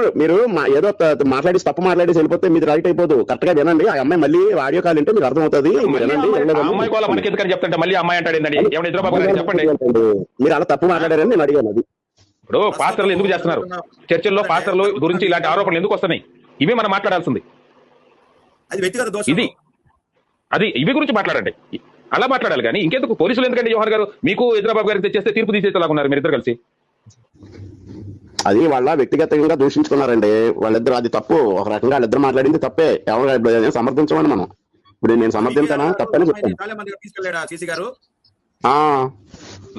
ఏదో మాట్లాడి తప్పు మాట్లాడేసి వెళ్ళిపోతే మీరు రైట్ అయిపోదు. కరెక్ట్ గా వినండి. ఆ అమ్మాయి మళ్ళీ ఆడియో కాల్ అంటే మీకు అర్థమవుతుంది. అమ్మాయి కూడా మనకి ఎందుకని చెప్తుంటే మళ్ళీ అమ్మాయి అంటాడు ఏంటండి? ఏమైనా ఇంద్రబాబు గారు చెప్పండి. మీరు అలా తప్పు మాట్లాడారని నేను అడిగాను. అది ఇప్పుడు పాస్టర్లు ఎందుకు చేస్తున్నారు? చర్చల్లో పాస్టర్లు గురించి ఇలాంటి ఆరోపణలు ఎందుకు వస్తున్నాయి? ఇవి మనం మాట్లాడాల్సింది. ఇవి గురించి మాట్లాడండి. అలా మాట్లాడాలి కానీ ఇంకెందుకు పోలీసులు ఎందుకండి? యోహాన్ గారు మీకు ఇంద్రబాబు గారికి తెచ్చేస్తే తీర్పు తీసేలాగున్నారు మీరు ఇద్దరు కలిసి. అది వాళ్ళ వ్యక్తిగతంగా దూషించుకున్నారండి వాళ్ళిద్దరు. అది తప్పు. ఒక రకంగా వాళ్ళిద్దరు మాట్లాడింది తప్పే. ఎవరు సమర్థించమని మనం ఇప్పుడు నేను సమర్థించానా తప్పని చెప్తాను.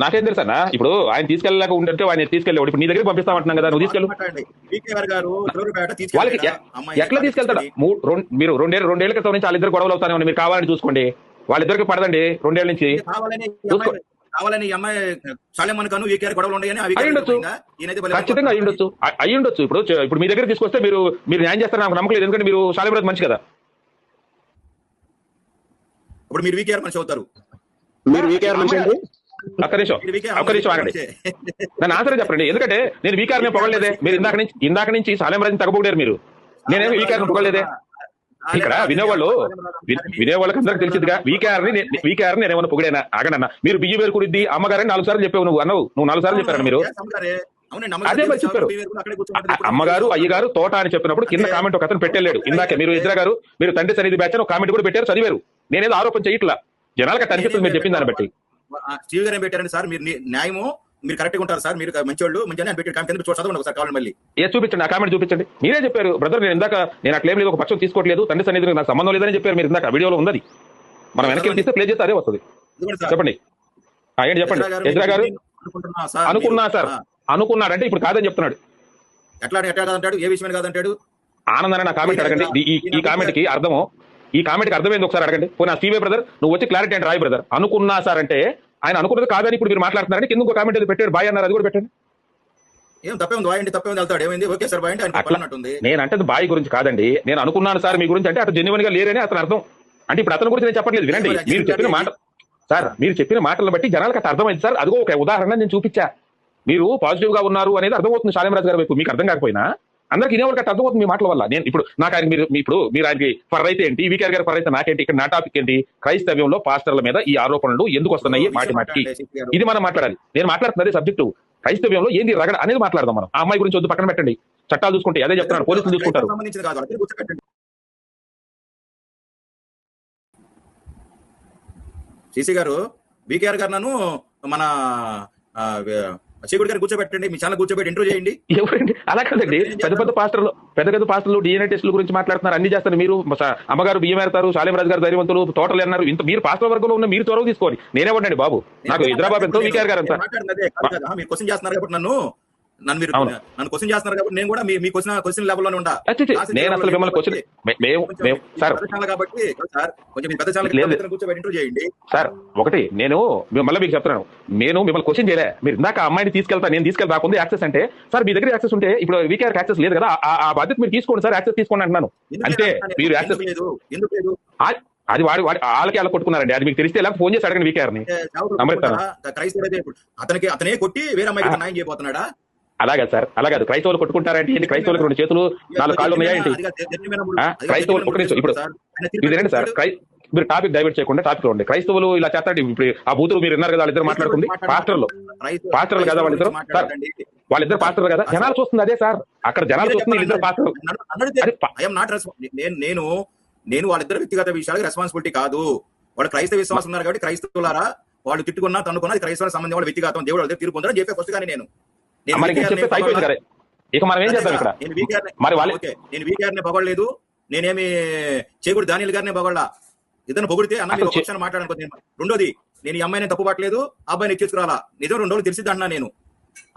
నాకేం తెలుసు అన్న. ఇప్పుడు ఆయన తీసుకెళ్ళలేక ఉంటే ఆయన తీసుకెళ్ళేవాడు. ఇప్పుడు నీ దగ్గర పంపిస్తామంటున్నాం కదా, నువ్వు తీసుకెళ్ళు. వాళ్ళకి ఎట్లా తీసుకెళ్తాడా? మీరు రెండేళ్ల క్రితం నుంచి వాళ్ళిద్దరు గొడవలు అవుతానే మీరు కావాలని చూసుకోండి. వాళ్ళిద్దరికి పడదండి 2 ఏళ్ల నుంచి. ఖచ్చితంగా అయ్యుండొచ్చు. ఇప్పుడు మీ దగ్గర తీసుకొస్తే మీరు న్యాయం చేస్తారు నాకు నమ్మకం లేదు. ఎందుకంటే మీరు శాలిబ్రత్ మంచి కదా. ఇప్పుడు మీరు వీకేఆర్ మనిషి అవుతారు. ఒక్క నిమిషం ఆగండి. నన్ను ఆన్సర్ చెప్పండి. ఎందుకంటే నేను వీకేఆర్ పొగలేదే. మీరు ఇందాక నుంచి శాలిబ్రత్ తగ్గబోయారు. మీరు నేనేమి వీకేఆర్ పొగలేదే. ఇక్కడ వినేవాళ్ళకి అందరికి తెలిసిందిగా వీకేఆర్ నేను ఏమైనా పొగిడేనా? ఆగనన్నా. మీరు బియ్య వేరు కుడిద్ది అమ్మగారని 4 సార్లు చెప్పావు. నువ్వు 4 సార్లు చెప్పారు మీరు. అదే మరి చెప్పారు. అమ్మగారు అయ్యగారు తోట అని చెప్పినప్పుడు కింద కామెంట్ ఒక అతను పెట్టలేడు. ఇందాక మీరు ఇద్దరు గారు మీరు తండ్రి సన్నిధి బ్యాచ్ అని ఒక కామెంట్ కూడా పెట్టారు, చదివారు. నేనేదో ఆరోపణ చేయట్లా. జనాలకు అనిపిస్తుంది మీరు చెప్పిన దాన్ని బట్టి. స్టీవ్ గారు ఏం పెట్టారండి సార్? మీరు న్యాయము మీరు కరెక్ట్ గా ఉంటారు సార్, మీరు మంచోళ్ళు మంచిగా చదవండి ఒకసారి కావాలి. మళ్ళీ చూపించండి, ఆ కామెంట్ చూపించండి. మీరే చెప్పారు బ్రదర్. నేను అట్లేం లేదు, ఒక పక్షం తీసుకోవట్లేదు, తండ్రి సన్నిధికి నాకు సంబంధం లేదని చెప్పారు మీరు ఇందాక. వీడియోలో ఉంది. మనం వెనక్కి తీస్తే ప్లే చేస్తే అదే వస్తుంది. చెప్పండి ఏంటి చెప్పండి. ఎదురా గారు అనుకున్నా సార్ అనుకున్నాడంటే ఇప్పుడు కాదని చెప్తున్నాడు. ఎట్లా కాదంటాడు? ఏ విషయం కాదంటాడు? ఆనంద్ నా కామెంట్ అడగండి. ఈ కామెంట్ కి అర్థమైంది ఒకసారి అడగండి. పోనీ స్టీవే బ్రదర్ నువ్వు వచ్చి క్లారిటీ అంటే రాయి బ్రదర్. అనుకున్నా సార్ అంటే ఆయన అనుకున్నది కాదని ఇప్పుడు మీరు మాట్లాడుతున్నారంటే కింద ఒక కామెంట్ పెట్టాడు బాయ్ అన్నారు, అది కూడా పెట్టండి. ఏం తప్పే ఉంది? బాయ్ అంటే తప్పే ఉంది, వెళ్తాడు. ఏమైంది? ఓకే సార్ బాయ్ అంటే నేను అంటే బాయ్ గురించి కాదండి, నేను అనుకున్నాను సార్ మీ గురించి అంటే అతను జెన్యున్ గా లేరని అతను అర్థం. అంటే ఇప్పుడు అతని గురించి నేను చెప్పట్లేదు, వినండి. మీరు చెప్పిన మాట సార్ మీరు చెప్పిన మాటలను బట్టి జనాలకు అట్లా అర్థమైంది సార్. అదిగో ఒక ఉదాహరణ నేను చూపించా. మీరు పాజిటివ్ గా ఉన్నారు అనేది అర్థమవుతుంది శాలిమరాజు గారి వైపు. మీకు అర్థం కాకపోయినా అందరికి ఇదే వరకు అర్థమవుతుంది మీ మాటల వల్ల. నేను ఇప్పుడు నాకు ఆయన మీరు ఆయనకి ఫర్ అయితే ఏంటి, వీకేఆర్ గారి ఫర్ అయితే నాకేంటి, ఇక్కడ నా టాపిక్ ఏంటి, క్రైస్తవ్యంలో పాస్టర్ల మీద ఈ ఆరోపణలు ఎందుకు వస్తున్నాయి మాటికి, ఇది మనం మాట్లాడాలి. నేను మాట్లాడుతున్నది సబ్జెక్టు క్రైస్తవ్యంలో ఏంది రగడ అనేది మాట్లాడదాం మనం. ఆ అమ్మాయి గురించి వద్దు, పక్కన పెట్టండి. చట్టాలు చూసుకుంటే అదే చెప్తున్నాను, పోలీసులు చూసుకుంటారు. సిసి గారు వీకేఆర్ గారు నన్ను మన చీకుడి గారు కూర్చోబెట్టండి, మీ ఛానల్ కూర్చోబెట్టి ఇంటర్వ్యూ చేయండి. ఎవరండి అలా కదండి, పెద్ద పెద్ద పాస్టర్లు డిఎన్ఏ టెస్టుల గురించి మాట్లాడుతున్నారు, అన్ని చేస్తారు. మీరు అమ్మగారు బియ్యం వేస్తారు, శాలిమరాజు గారు ధైర్యవంతులు, తోటలు అన్నారు. ఇంత మీరు పాస్టర్ వర్గంలో ఉన్న మీరు చొరవ తీసుకోండి. నేనేవ్వండి బాబు, నాకు హైదరాబాద్ ఎంతో వీకేఆర్ గారు అంతా. మీరు క్వశ్చన్ చేస్తున్నారు కాబట్టి నన్ను క్వశ్చన్ చేస్తున్నారు కాబట్టి నేను కూడా మీ క్వశ్చన్ లెవెల్ లోనే ఉండా. నేను అసలు మిమ్మల్ని క్వశ్చన్ సార్ కాబట్టి సార్ కొంచెం పెద్ద ఛానల్ కూర్చోబెట్టి ఇంటర్వ్యూ చేయండి సార్. ఒకటి నేను మళ్ళీ మీకు చెప్తున్నాను, నేను మిమ్మల్ని క్వశ్చన్ చేయలే. మీరు ఇందాక అమ్మాయిని తీసుకెళ్తా, నేను తీసుకెళ్తా కొంది యాక్సెస్ అంటే, సార్ మీ దగ్గర యాక్సెస్ ఉంటే ఇప్పుడు వీకేఆర్ యాక్సెస్ లేదు కదా, ఆ బాధ్యత మీరు తీసుకోండి సార్, యాక్సెస్ తీసుకోండి అంటున్నాను. అంటే మీరు యాక్సెస్ అది వాళ్ళకి అలా కొట్టుకున్నారండి. అది మీకు తెలిస్తే ఎలా ఫోన్ చేసి అడగండి వీకేఆర్ ని. అతనే కొట్టి వేరే అమ్మాయికి న్యాయం చేయబోతున్నాడా? అలాగే సార్, అలాగే క్రైస్తవులు కొట్టుకుంటారంటే ఏంటి, క్రైస్తవులకు 2 చేతులు 4 కాళ్ళు ఉన్నాయా ఏంటి? క్రైస్తవులు ఒక నిమిషం, ఇప్పుడు ఇదేనండి సార్, మీరు టాపిక్ డైవర్ట్ చేయకుండా టాపిక్ లో ఉండే క్రైస్తవులు ఇలా చేస్తారంటే, ఇప్పుడు ఆ బూతులు మీరు విన్నారు కదా, వాళ్ళిద్దరు మాట్లాడుతుంది పాస్టర్లు కదా వాళ్ళిద్దరు సార్, వాళ్ళిద్దరు పాస్టర్లు కదా, జనాలు చూస్తుంది అదే సార్, అక్కడ జనాలు చూస్తుంది వీళ్ళిద్దరు పాస్టర్లు. నేను వాళ్ళిద్దరు వ్యక్తిగత విషయాలకు రెస్పాన్సిబిలిటీ కాదు. వాళ్ళు క్రైస్తవ విశ్వాసం ఉన్నారు కాబట్టి క్రైస్తవులారా వాళ్ళు తిట్టుకున్నా తనుకున్నా అది క్రైస్తవ సంబంధం, వాళ్ళ వ్యక్తిగతం, దేవుడు వాళ్ళ తీర్పు పొందారని చెప్పే ఫస్ట్ గానీ నేను ఇక మనం ఏం చేద్దాం ఇక్కడ. నేను వీకేఆర్ ని పొగడలేదు, నేనేమి చేకూడి దానియల్ గారిని పొగడలా. ఇద్దరు పొగిడితే అన్న మీరు ఒక మాట్లాడాను. రెండోది, నేను ఈ అమ్మాయిని తప్పు పట్టలేదు, అబ్బాయిని ఎక్కించుకురాలా, నిజం 2 రోజులు తెలిసింది అన్నా నేను.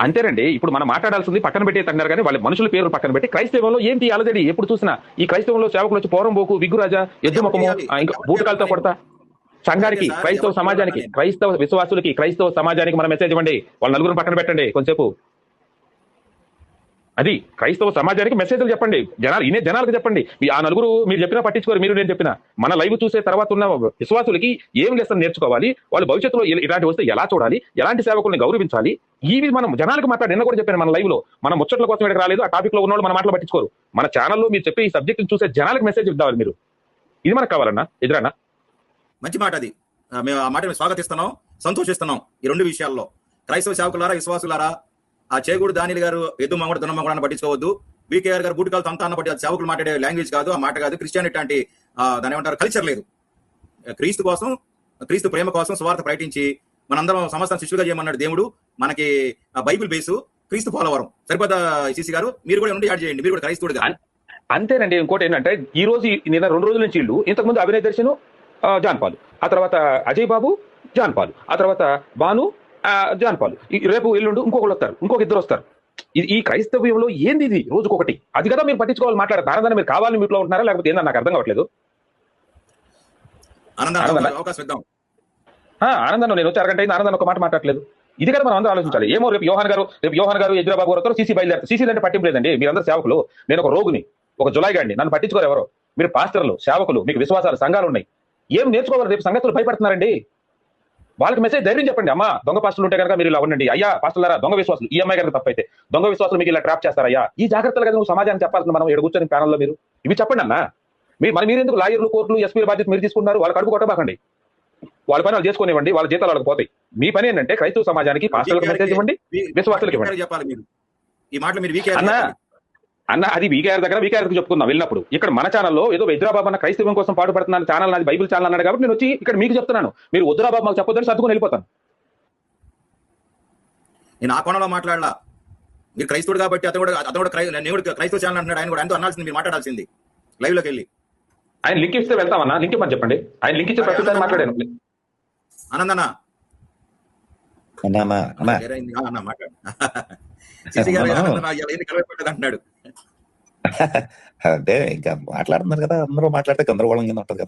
అంతేనండి. ఇప్పుడు మనం మాట్లాడాల్సింది పక్కన పెట్టి అన్నారు కానీ వాళ్ళ మనుషుల పేరు పక్కన పెట్టి క్రైస్తవంలో ఏంటి అలజడి ఎప్పుడు చూసినా. ఈ క్రైస్తవంలో సేవకులు వచ్చి పోరం పోకు, విగ్గురాజా, ఎద్దు ముఖము, ఇంకా బూటకాలతో కొడతా. సంఘానికి, క్రైస్తవ సమాజానికి, క్రైస్తవ విశ్వాసులకి, క్రైస్తవ సమాజానికి మన మెసేజ్ ఇవ్వండి. వాళ్ళ నలుగురు పక్కన పెట్టండి కొంచెంసేపు. అది క్రైస్తవ సమాజానికి మెసేజ్లు చెప్పండి. జనాలకు చెప్పండి. ఆ నలుగురు మీరు చెప్పినా పట్టించుకోరు, మీరు నేను చెప్పినా. మన లైవ్ చూసే తర్వాత ఉన్న విశ్వాసులకి ఏం లెసన్ నేర్చుకోవాలి, వాళ్ళు భవిష్యత్తులో ఇలాంటి వస్తే ఎలా చూడాలి, ఎలాంటి సేవకుల్ని గౌరవించాలి, ఇవి మనం జనాలకు మాట్లాడి. నిన్న కూడా చెప్పాను మన లైవ్ లో, మన ముచ్చట్ల కోసం ఇక్కడ రాలేదు. ఆ టాపిక్ లో ఉన్న వాళ్ళు మన మాటలు పట్టించుకోరు. మన ఛానల్లో మీరు చెప్పే ఈ సబ్జెక్ట్ చూసే జనాలకు మెసేజ్ ఇవ్వాలి మీరు. ఇది మనకు కావాలన్నా ఎదురన్నా. మంచి మాట అది, మేము ఆ మాట స్వాగతిస్తున్నాం, సంతోషిస్తున్నాం. ఈ 2 విషయాల్లో క్రైస్తవ సేవకులారా, విశ్వాసులారా, ఆ చేగూడు దానియల్ గారు ఎద్దు మంగడు దున్నమంగడాన్ని పట్టించుకోవద్దు. వీకేఆర్ గారు బూటికాలతో అంతా అన్న పట్టి సేవకులు మాట్లాడే లాంగ్వేజ్ కాదు, ఆ మాట కాదు. క్రిస్టియానిటీ అంటే దాని ఏమంటారు కల్చర్ లేదు. క్రీస్తు కోసం, క్రీస్తు ప్రేమ కోసం స్వార్థ ప్రకటించి మనందరం సమస్త శిష్యులుగా చేయమన్నాడు దేవుడు. మనకి బైబిల్ బేసు క్రీస్తు ఫాలోవరం సరిపోతా. సిసి గారు మీరు కూడా ఉండి యాడ్ చేయండి, మీరు కూడా క్రైస్తవుడుగా. అంతేనండి. ఇంకోటి ఏంటంటే ఈ రోజు నిన్న 2 రోజుల నుంచి ఇల్లు, ఇంతకుముందు అభినయ్ దర్శన్, జాన్ పాల్, ఆ తర్వాత అజయ్ బాబు, జాన్ పాల్, ఆ తర్వాత భాను, జాన్ పాల్, రేపు ఎల్లుండు ఇంకొకరు వస్తారు, ఇంకొక 2 వస్తారు. ఈ క్రైస్తవ్యంలో ఏంది ఇది రోజుకొకటి, అది కదా మీరు పట్టించుకోవాలి. మాట్లాడారు ఆనందాన్ని మీరు కావాలని మీట్లో ఉంటున్నారా లేకపోతే ఏందని నాకు అర్థం కావట్లేదు. ఆనందం నేను వచ్చి అరగంట అయింది, ఆనందాన్ని ఒక మాట మాట్లాడలేదు. ఇది కదా మనం అందరూ ఆలోచించాలి. ఏమో రేపు యోహాన్ గారు హైదరాబాద్ గారు సీసీ బయలుదేరు. సీసీ అంటే పట్టింపు లేదండి, మీరందరూ సేవకులు. నేను ఒక రోగుని, ఒక జులాయిగాడిని, నన్ను పట్టించుకోరు ఎవరో. మీరు పాస్టర్లు, సేవకులు, మీకు విశ్వాసాలు, సంఘాలు ఉన్నాయి. ఏం నేర్చుకోవాలి? రేపు సంగతులు భయపడుతున్నారండి. వాళ్ళకి మెసేజ్ ధైర్యం చెప్పండి. అమ్మా దొంగ పాస్టర్లు ఉంటే కనుక మీరు ఇలా ఉండండి. అయ్యా పాస్టర్లారా దొంగ విశ్వాసులు, ఈ అమ్మాయి గారికి తప్పైతే దొంగ విశ్వాసులు మీకు ఇలా ట్రాప్ చేస్తారయ్యా, ఈ జాగ్రత్తలు కదా నువ్వు సమాజానికి చెప్పాల్సింది. మనం ఇక్కడ కూర్చొని ప్యానల్లో మీరు ఇవి చెప్పండి అన్న. మీరు ఎందుకు లాయర్లు, కోర్టులు, ఎస్పీల బాధ్యత మీరు తీసుకుంటున్నారు? వాళ్ళకి అడుగు కొట్టబాకండి. వాళ్ళ పని వాళ్ళు చేసుకునివ్వండి, వాళ్ళ జీతాలు వాళ్ళకి పోతాయి. మీ పని ఏంటంటే క్రైస్తవ సమాజానికి, పాస్టర్లకు మెసేజ్ ఇవ్వండి, విశ్వాసులకు ఇవ్వండి. అన్న అది వీకేఆర్ దగ్గర వీకేఆర్కి చెప్పుకుందాం వెళ్ళినప్పుడు. ఇక్కడ మన ఛానల్లో ఏదో హైదరాబాద్ అన్న క్రైస్తవం కోసం పాటుపడుతున్నాను ఛానల్, నాది బైబిల్ ఛానల్ అన్నాడు కాబట్టి నేను వచ్చి ఇక్కడ మీకు చెప్తున్నాను. మీరు వద్దురాబాబు మాకు చెప్పొద్దని సర్దుకుని వెళ్ళిపోతాను. నేను ఆ కోణంలో మాట్లాడలా. మీరు క్రైస్తవుడు కాబట్టి అతను క్రైస్తవ ఛానల్ అంటున్నాడు. ఆయన కూడా ఆయనతో అనాల్సింది, మీరు మాట్లాడాల్సింది లైవ్ లోకి వెళ్ళి. ఆయన లింక్ ఇస్తే వెళ్తామన్నా, లింక్ ఇవ్వని చెప్పండి. ఆయన లింక్ ఇచ్చే ప్రస్తుతాన్ని మాట్లాడాను. ఆనందన్నా అంటే ఇంకా మాట్లాడుతున్నారు కదా, అందరూ మాట్లాడితే గందరగోళం కింద ఉంటది కదా.